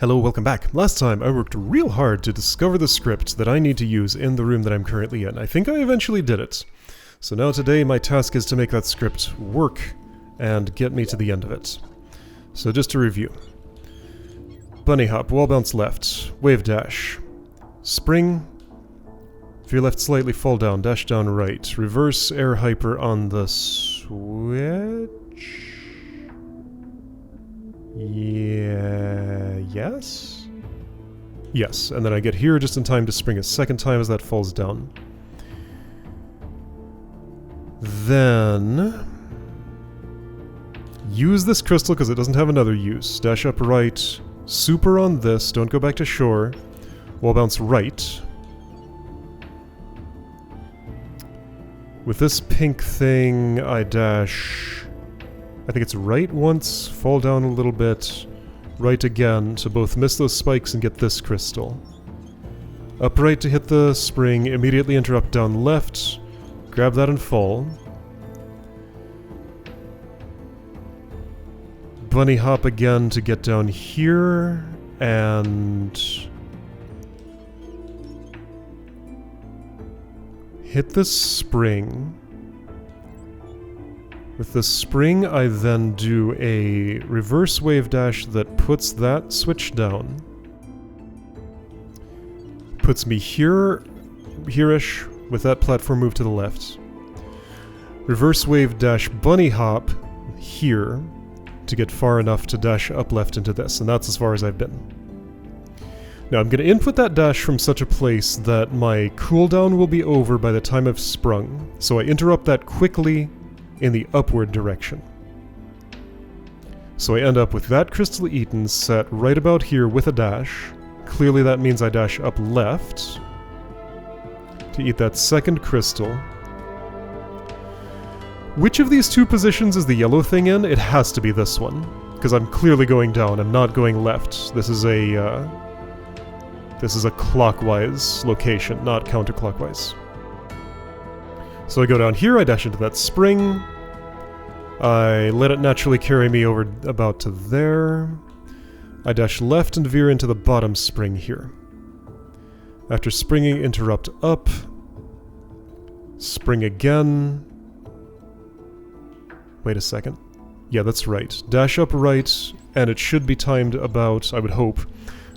Hello, welcome back. Last time I worked real hard to discover the script that I need to use in the room that I'm currently in. I think I eventually did it. So now today my task is to make that script work and get me to the end of it. So just to review. Bunny hop, wall bounce left, wave dash. Spring, veer left slightly, fall down, dash down right. Reverse air hyper on the switch? Yeah, yes? Yes, and then I get here just in time to spring a second time as that falls down. Then use this crystal because it doesn't have another use. Dash up right, super on this, don't go back to shore. Wall bounce right. With this pink thing, I dash... I think it's right once, fall down a little bit, right again to both miss those spikes and get this crystal. Upright to hit the spring, immediately interrupt down left, grab that and fall. Bunny hop again to get down here, and hit the spring. With the spring, I then do a reverse wave dash that puts that switch down. Puts me here-ish, with that platform move to the left. Reverse wave dash bunny hop here to get far enough to dash up left into this, and that's as far as I've been. Now I'm going to input that dash from such a place that my cooldown will be over by the time I've sprung, so I interrupt that quickly in the upward direction. So I end up with that crystal eaten set right about here with a dash. Clearly that means I dash up left to eat that second crystal. Which of these two positions is the yellow thing in? It has to be this one, because I'm clearly going down, I'm not going left. This is a clockwise location, not counterclockwise. So I go down here, I dash into that spring, I let it naturally carry me over about to there, I dash left and veer into the bottom spring here. After springing, interrupt up, spring again, wait a second, yeah that's right, dash up right, and it should be timed about, I would hope,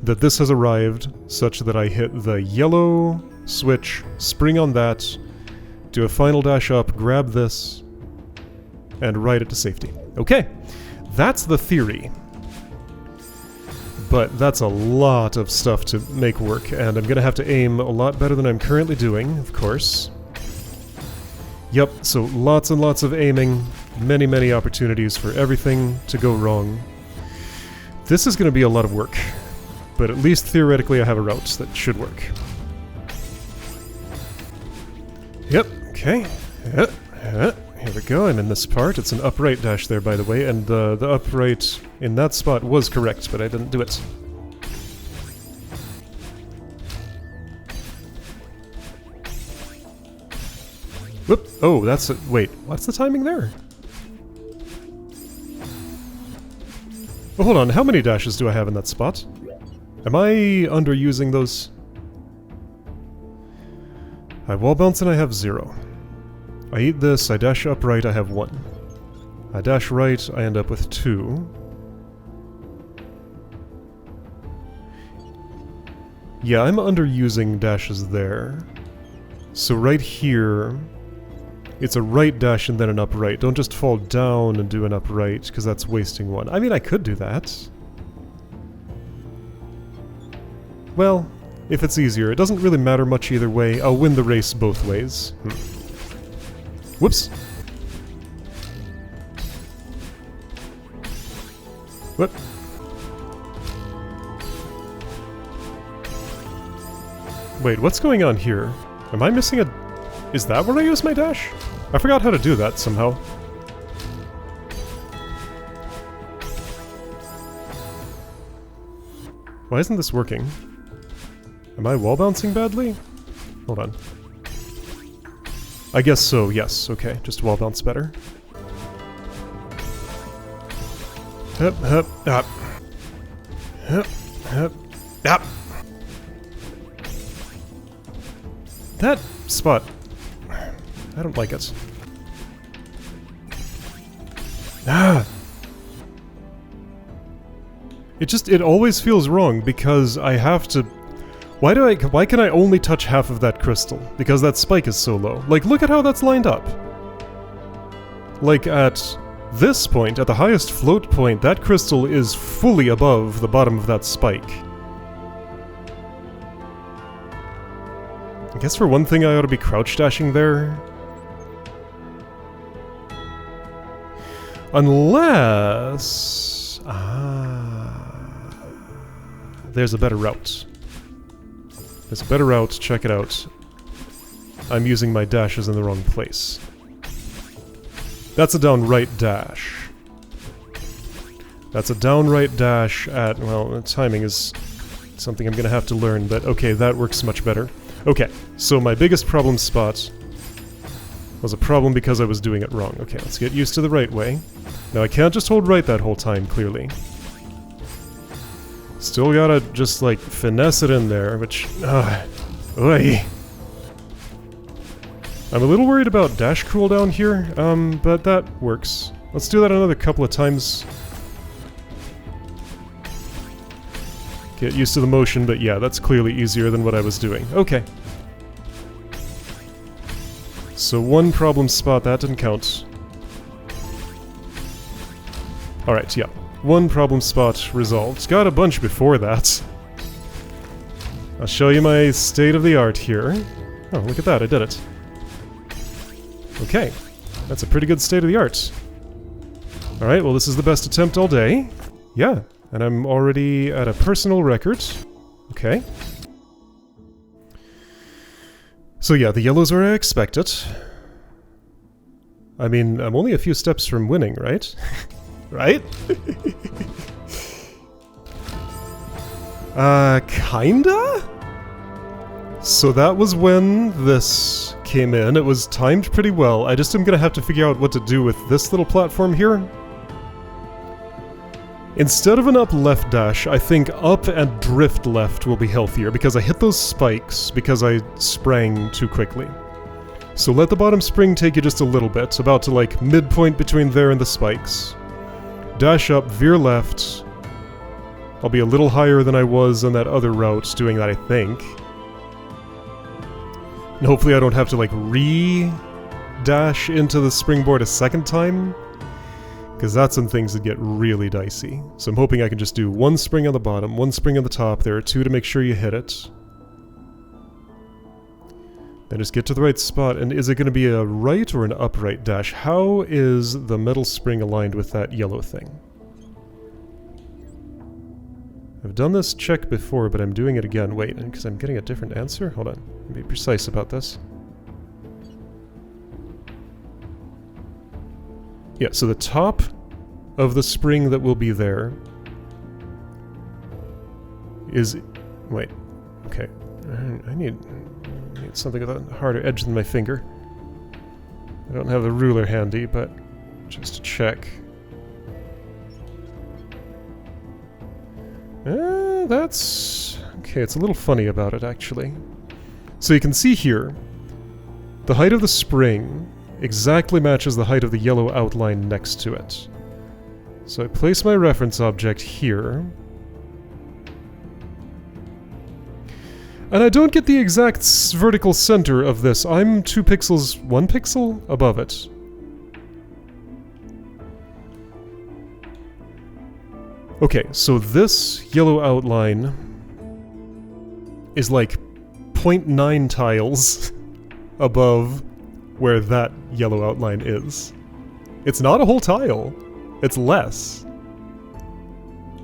that this has arrived such that I hit the yellow switch, spring on that, do a final dash up, grab this, and ride it to safety. Okay, that's the theory. But that's a lot of stuff to make work, and I'm gonna have to aim a lot better than I'm currently doing, of course. Yep, so lots and lots of aiming, many opportunities for everything to go wrong. This is gonna be a lot of work, but at least theoretically I have a route that should work. Yep, okay. Here we go, I'm in this part. It's an upright dash there, by the way, and the upright in that spot was correct, but I didn't do it. Whoop! Oh, that's it. Wait, what's the timing there? Oh, hold on, how many dashes do I have in that spot? Am I underusing those? I wall bounce and I have 0. I eat this, I dash up right, I have 1. I dash right, I end up with 2. Yeah, I'm underusing dashes there. So right here, it's a right dash and then an upright. Don't just fall down and do an upright, because that's wasting 1. I mean, I could do that. Well, if it's easier, it doesn't really matter much either way. I'll win the race both ways. Whoops. What? Wait, what's going on here? Am I missing a... Is that where I use my dash? I forgot how to do that somehow. Why isn't this working? Am I wall bouncing badly? Hold on. I guess so, yes. Okay, just wall bounce better. Hup, hup, up. Hup, Ah! That spot. I don't like it. Ah! It always feels wrong because I have to... Why can I only touch half of that crystal? Because that spike is so low. Like, look at how that's lined up. Like, at this point, at the highest float point, that crystal is fully above the bottom of that spike. I guess for one thing I ought to be crouch dashing there. Unless... there's a better route. There's a better route, check it out. I'm using my dashes in the wrong place. That's a downright dash. That's a downright dash at, well, the timing is something I'm gonna have to learn, but okay, that works much better. Okay, so my biggest problem spot was a problem because I was doing it wrong. Okay, let's get used to the right way. Now I can't just hold right that whole time, clearly. Still gotta just, like, finesse it in there, which... Oy. I'm a little worried about dash cooldown here, but that works. Let's do that another couple of times. Get used to the motion, but yeah, that's clearly easier than what I was doing. Okay. So one problem spot, that didn't count. Alright, yeah. One problem spot resolved. Got a bunch before that. I'll show you my state of the art here. Oh, look at that, I did it. Okay, that's a pretty good state of the art. Alright, well this is the best attempt all day. Yeah, and I'm already at a personal record. Okay. So yeah, the yellows are where I expected. I mean, I'm only a few steps from winning, right? Right? Kinda? So that was when this came in. It was timed pretty well. I just am gonna have to figure out what to do with this little platform here. Instead of an up-left dash, I think up and drift left will be healthier because I hit those spikes because I sprang too quickly. So let the bottom spring take you just a little bit, about to like midpoint between there and the spikes. Dash up, veer left. I'll be a little higher than I was on that other route doing that, I think. And hopefully I don't have to like re-dash into the springboard a second time, because that's when things would get really dicey. So I'm hoping I can just do one spring on the bottom, one spring on the top. There are two to make sure you hit it. Then just get to the right spot. And is it going to be a right or an upright dash? How is the metal spring aligned with that yellow thing? I've done this check before, but I'm doing it again. Wait, because I'm getting a different answer? Hold on. Be precise about this. Yeah, so the top of the spring that will be there is... Wait. Okay. I need something with a harder edge than my finger. I don't have the ruler handy, but just to check. That's... Okay, it's a little funny about it, actually. So you can see here, the height of the spring exactly matches the height of the yellow outline next to it. So I place my reference object here. And I don't get the exact vertical center of this. I'm 1 pixel above it. Okay, so this yellow outline is like 0.9 tiles above where that yellow outline is. It's not a whole tile. It's less.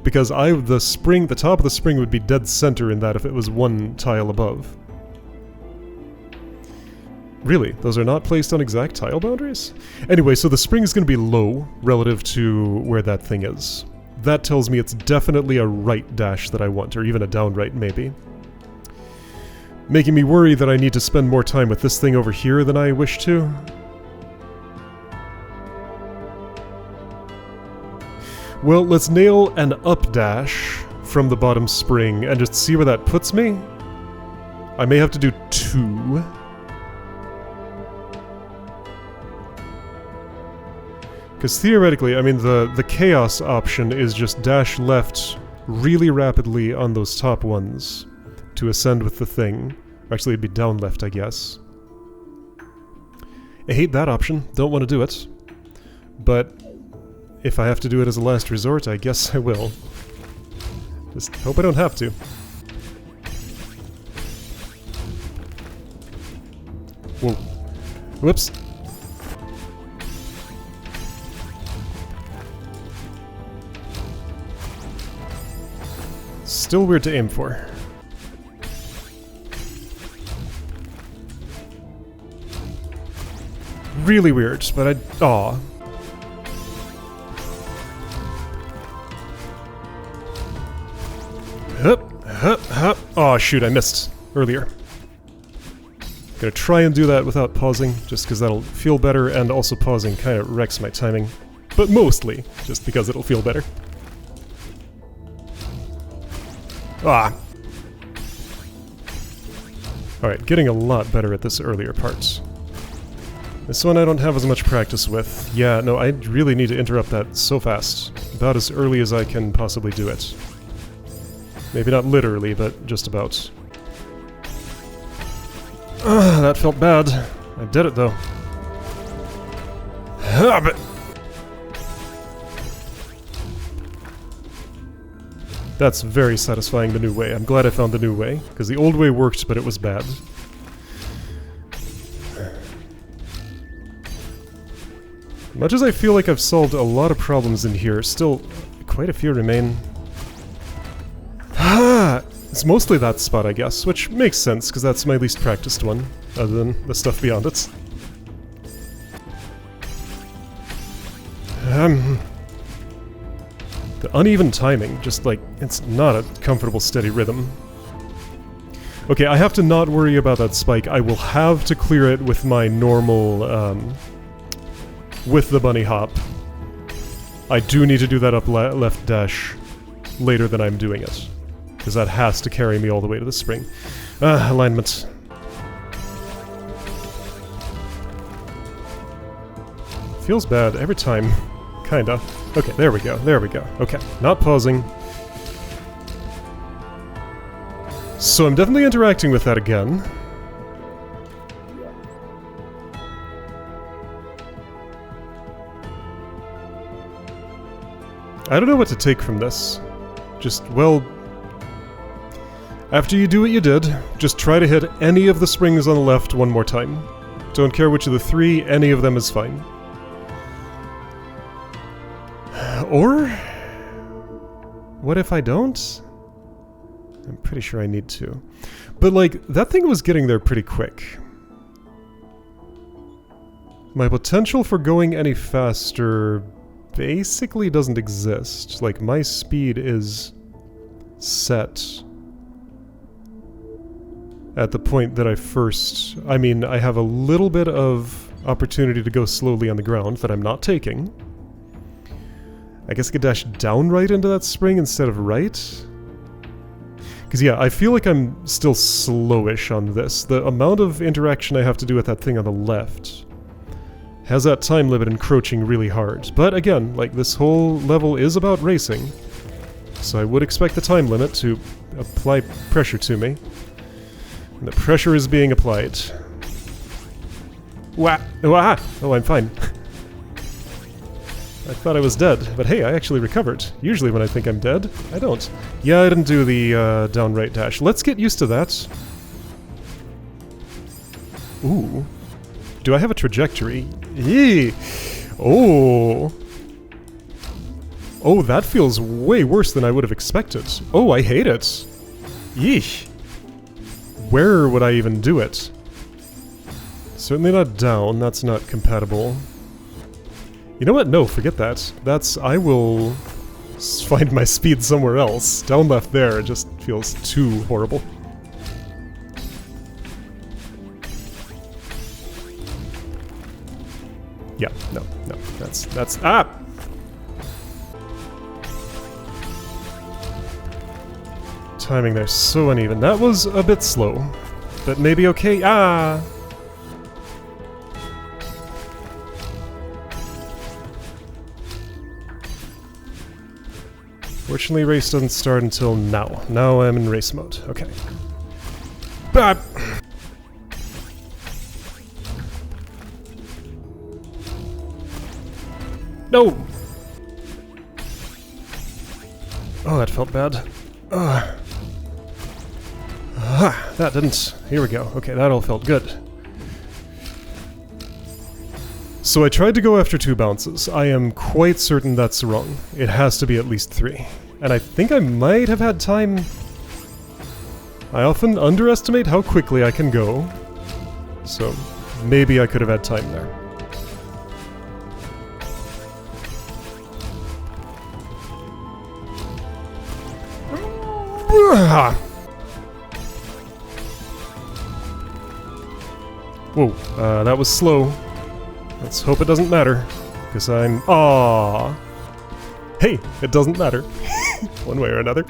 Because the top of the spring would be dead center in that if it was 1 tile above. Really? Those are not placed on exact tile boundaries? Anyway, so the spring is going to be low relative to where that thing is. That tells me it's definitely a right dash that I want, or even a down right maybe. Making me worry that I need to spend more time with this thing over here than I wish to. Well, let's nail an up dash from the bottom spring and just see where that puts me. I may have to do 2. Because theoretically, I mean, the chaos option is just dash left really rapidly on those top ones to ascend with the thing. Or actually, it'd be down left, I guess. I hate that option. Don't want to do it. But if I have to do it as a last resort, I guess I will. Just hope I don't have to. Whoa. Whoops. Still weird to aim for. Really weird, but aw. Hup, hup, hup. Aw, shoot, I missed earlier. Gonna try and do that without pausing, just because that'll feel better, and also pausing kind of wrecks my timing. But mostly, just because it'll feel better. Ah! Alright, getting a lot better at this earlier part. This one I don't have as much practice with. Yeah, no, I really need to interrupt that so fast. About as early as I can possibly do it. Maybe not literally, but just about. That felt bad. I did it, though. But that's very satisfying, the new way. I'm glad I found the new way, because the old way worked, but it was bad. Much as I feel like I've solved a lot of problems in here, still quite a few remain. Ah! It's mostly that spot, I guess, which makes sense, because that's my least practiced one, other than the stuff beyond it. The uneven timing, just like, it's not a comfortable, steady rhythm. Okay, I have to not worry about that spike. I will have to clear it with my normal, with the bunny hop. I do need to do that up left dash later than I'm doing it. Because that has to carry me all the way to the spring. Alignment. Feels bad every time. Kinda. Okay, there we go, there we go. Okay, not pausing. So I'm definitely interacting with that again. I don't know what to take from this. Just, well... After you do what you did, just try to hit any of the springs on the left one more time. Don't care which of the 3, any of them is fine. Or... what if I don't? I'm pretty sure I need to. But like, that thing was getting there pretty quick. My potential for going any faster basically doesn't exist. Like, my speed is set at the point that I first... I mean, I have a little bit of opportunity to go slowly on the ground that I'm not taking. I guess I could dash down right into that spring instead of right? Because yeah, I feel like I'm still slowish on this. The amount of interaction I have to do with that thing on the left has that time limit encroaching really hard. But again, like, this whole level is about racing, so I would expect the time limit to apply pressure to me. And the pressure is being applied. Wah! Wah! Oh, I'm fine. I thought I was dead, but hey, I actually recovered. Usually when I think I'm dead, I don't. Yeah, I didn't do the down right dash. Let's get used to that. Ooh. Do I have a trajectory? Eee! Oh! Oh, that feels way worse than I would have expected. Oh, I hate it. Yeesh. Where would I even do it? Certainly not down, that's not compatible. You know what? No, forget that. That's... I will find my speed somewhere else. Down left there, it just feels too horrible. Yeah, no, that's... Ah! Timing there so uneven. That was a bit slow, but maybe okay. Ah! Fortunately, race doesn't start until now. Now I'm in race mode. Okay. Bah! No! Oh, that felt bad. That didn't. Here we go. Okay, that all felt good. So I tried to go after 2 bounces. I am quite certain that's wrong. It has to be at least 3. And I think I might have had time. I often underestimate how quickly I can go. So maybe I could have had time there. Whoa, that was slow. Let's hope it doesn't matter, because I'm... Aww. Hey, it doesn't matter. One way or another.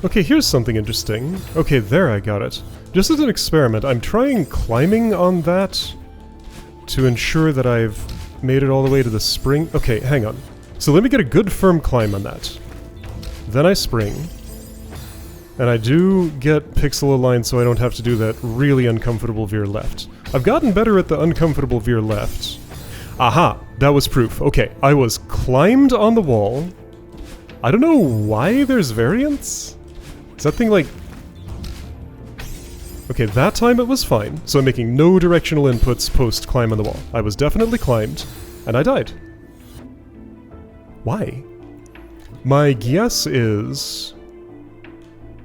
Okay, here's something interesting. Okay, there I got it. Just as an experiment, I'm trying climbing on that to ensure that I've made it all the way to the spring. Okay, hang on. So let me get a good firm climb on that. Then I spring. And I do get pixel aligned so I don't have to do that really uncomfortable veer left. I've gotten better at the uncomfortable veer left. Aha! That was proof. Okay, I was climbed on the wall. I don't know why there's variance? Is that thing like... Okay, that time it was fine, so I'm making no directional inputs post-climb on the wall. I was definitely climbed, and I died. Why? My guess is...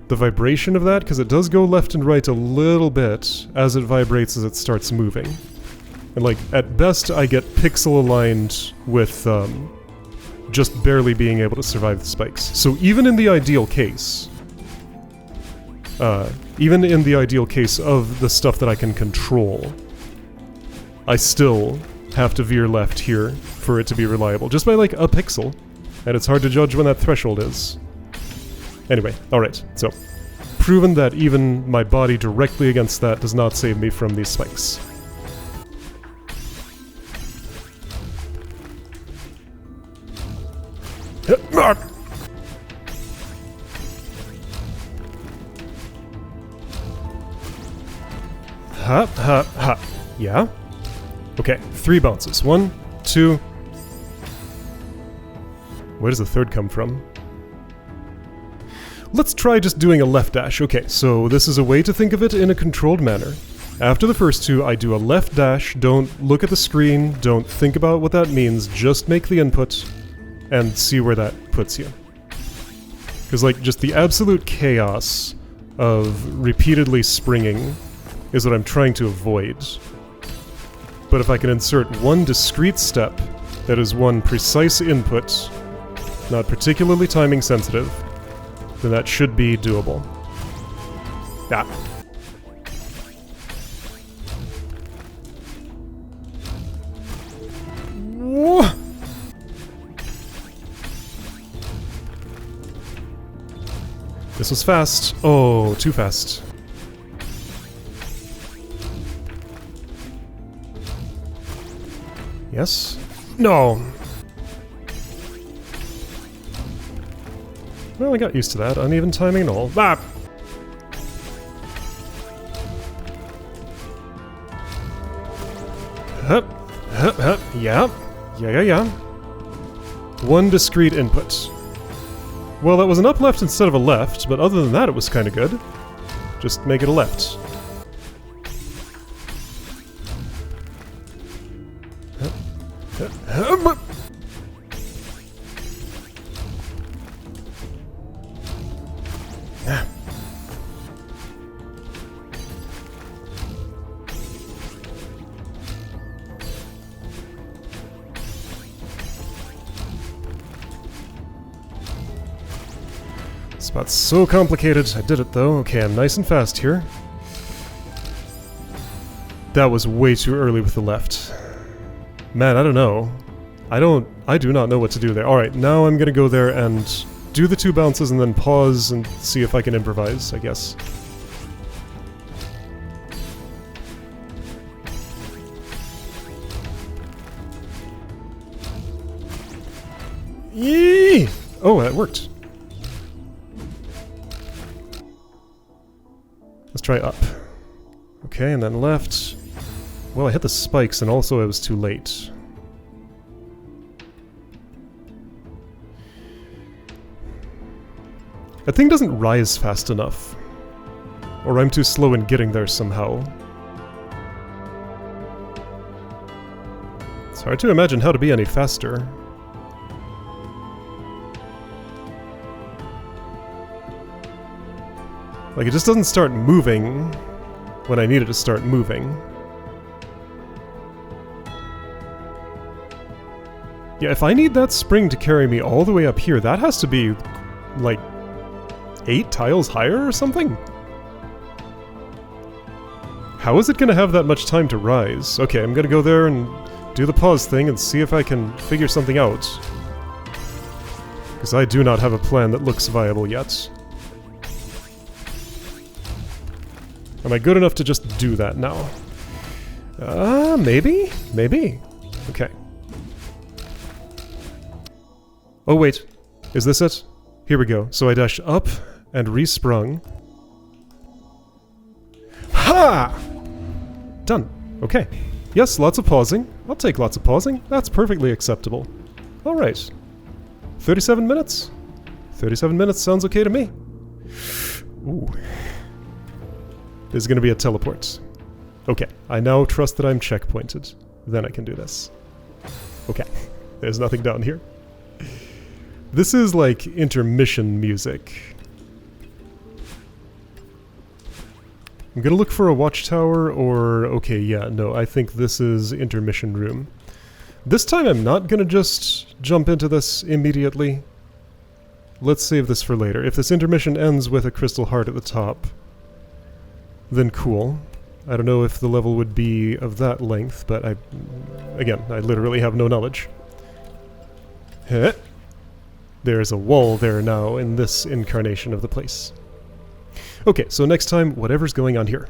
the vibration of that, because it does go left and right a little bit as it vibrates as it starts moving. And like, at best I get pixel aligned with just barely being able to survive the spikes. So even in the ideal case, of the stuff that I can control, I still have to veer left here for it to be reliable, just by like a pixel, and it's hard to judge when that threshold is. Anyway, alright, so proven that even my body directly against that does not save me from these spikes. Ha, ha, ha. Yeah? Okay, 3 bounces. 1, 2... Where does the third come from? Let's try just doing a left dash. Okay, so this is a way to think of it in a controlled manner. After the first 2, I do a left dash. Don't look at the screen, don't think about what that means, just make the input and see where that puts you. Because, like, just the absolute chaos of repeatedly springing is what I'm trying to avoid. But if I can insert one discrete step that is one precise input, not particularly timing sensitive, then that should be doable. Yeah. Whoa. This was fast. Oh, too fast. Yes? No! Well, I got used to that. Uneven timing and all. Ah! Hup, hup, hup. Yeah. Yeah. One discrete input. Well, that was an up left instead of a left, but other than that it was kind of good. Just make it a left. Spot's so complicated. I did it though. Okay, I'm nice and fast here. That was way too early with the left. Man, I don't know. I do not know what to do there. Alright, now I'm gonna go there and do the 2 bounces and then pause and see if I can improvise, I guess. Yee! Oh, that worked. Let's try up. Okay, and then left. Well, I hit the spikes and also I was too late. That thing doesn't rise fast enough. Or I'm too slow in getting there somehow. It's hard to imagine how to be any faster. Like, it just doesn't start moving when I need it to start moving. Yeah, if I need that spring to carry me all the way up here, that has to be, like, 8 tiles higher or something? How is it gonna have that much time to rise? Okay, I'm gonna go there and do the pause thing and see if I can figure something out. Because I do not have a plan that looks viable yet. Am I good enough to just do that now? Maybe? Maybe? Okay. Oh wait, is this it? Here we go. So I dash up and resprung. Ha! Done. Okay. Yes, lots of pausing. I'll take lots of pausing. That's perfectly acceptable. Alright. 37 minutes? 37 minutes sounds okay to me. Ooh. There's gonna be a teleport. Okay, I now trust that I'm checkpointed. Then I can do this. Okay, there's nothing down here. This is like intermission music. I'm gonna look for a watchtower or... okay, yeah, no, I think this is intermission room. This time I'm not gonna just jump into this immediately. Let's save this for later. If this intermission ends with a crystal heart at the top, then cool. I don't know if the level would be of that length, but again, I literally have no knowledge. Heh. There's a wall there now in this incarnation of the place. Okay, so next time, whatever's going on here.